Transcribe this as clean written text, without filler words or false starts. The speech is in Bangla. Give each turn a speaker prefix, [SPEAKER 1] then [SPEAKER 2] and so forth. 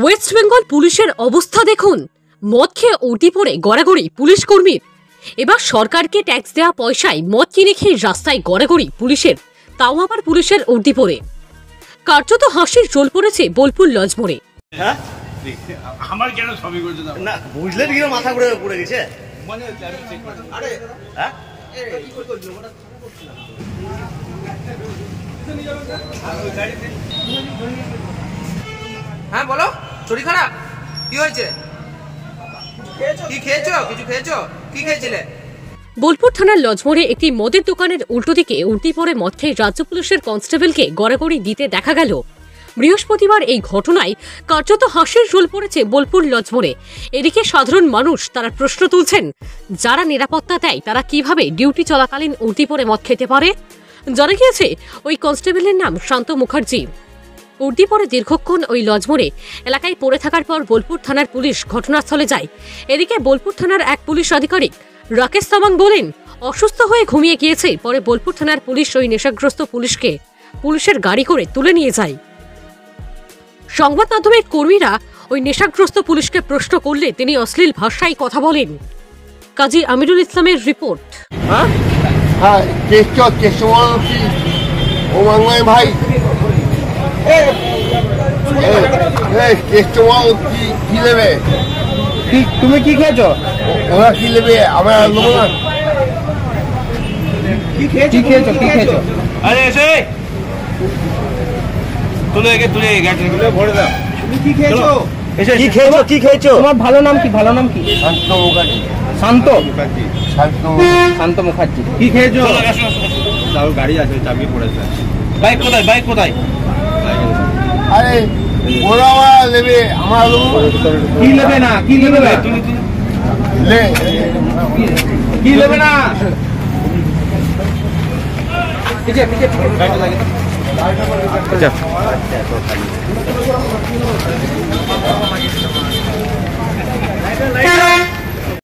[SPEAKER 1] ওয়েস্ট বেঙ্গল পুলিশের অবস্থা দেখুন, মদ খেয়ে ওটি পড়ে গড়াগড়ি পুলিশ কর্মীর। এবার সরকারকে ট্যাক্স দেওয়া পয়সায় মদ কিনে খেয়ে রাস্তায় গড়াগড়ি পুলিশের, তাও আবার পুলিশের ওটি পড়ে। কার্যত হাসির রোল পড়েছে বোলপুর লজ মোড়ে।
[SPEAKER 2] আমার কেন সবই করছে না
[SPEAKER 3] বুঝলেন কি মাথা ঘুরে পড়ে গেছে।
[SPEAKER 4] হ্যাঁ বলো, শরীর খারাপ? কি হয়েছে? কি খেয়েছো? কিছু খেয়েছো? কি খেয়েছিলে?
[SPEAKER 1] বোলপুর থানার লজমোড়ে একটি মদের দোকানের উল্টো দিকে উল্টি পড়ে মদ খেয়ে রাজ্য পুলিশের কনস্টেবলকে গড়াগড়ি দিতে দেখা গেল। বৃহস্পতিবার এই ঘটনায় কার্যত হাসির রোল পড়েছে বোলপুর লজমোড়ে। এদিকে সাধারণ মানুষ তারা প্রশ্ন তুলছেন, যারা নিরাপত্তা দেয় তারা কিভাবে ডিউটি চলাকালীন উল্টি পড়ে মদ খেতে পারে। জানা গিয়েছে ওই কনস্টেবলের নাম শান্ত মুখার্জি। উল্টি পড়ে দীর্ঘক্ষণ ওই লজমোড়ে এলাকায় পড়ে থাকার পর বোলপুর থানার পুলিশ ঘটনাস্থলে যায়। এদিকে বোলপুর থানার এক পুলিশ আধিকারিক রাকেশ তামাং বলেন, অসুস্থ হয়ে ঘুমিয়ে গিয়েছে। পরে বোলপুর থানার পুলিশ ওই নেশাগ্রস্ত পুলিশকে পুলিশের গাড়ি করে তুলে নিয়ে যায়। সংবাদ মাধ্যমের কর্মীরা ওই নেশাগ্রস্ত পুলিশকে প্রশ্ন করলে তিনি অশ্লীল ভাষায় কথা বলেন। কাজী আমিরুল ইসলামের রিপোর্ট।
[SPEAKER 5] ভাই
[SPEAKER 3] তুমি কি খেয়েছো?
[SPEAKER 5] ওরা কি নেবে? আমরা নেবো না।
[SPEAKER 3] কি খেয়েছো? কি খেয়েছো?
[SPEAKER 2] আরে এসে তুলে গাড়িগুলো ভরে দাও।
[SPEAKER 3] তুমি কি খেয়েছো?
[SPEAKER 5] কি খেয়েছো? কি খেয়েছো?
[SPEAKER 3] তোমার ভালো নাম কি? ভালো নাম কি?
[SPEAKER 5] শান্ত মুখার্জি।
[SPEAKER 3] শান্ত
[SPEAKER 5] শান্ত
[SPEAKER 3] শান্ত মুখার্জি। কি খেয়েছো?
[SPEAKER 2] তাও গাড়ি আছে, চাবি পড়েছে। বাইক কোথায়?
[SPEAKER 5] আরে ওরা নেবে, আমরা নেবো।
[SPEAKER 3] কি নেবে না? কি নেবে না? কি নেবে না?
[SPEAKER 2] আচ্ছা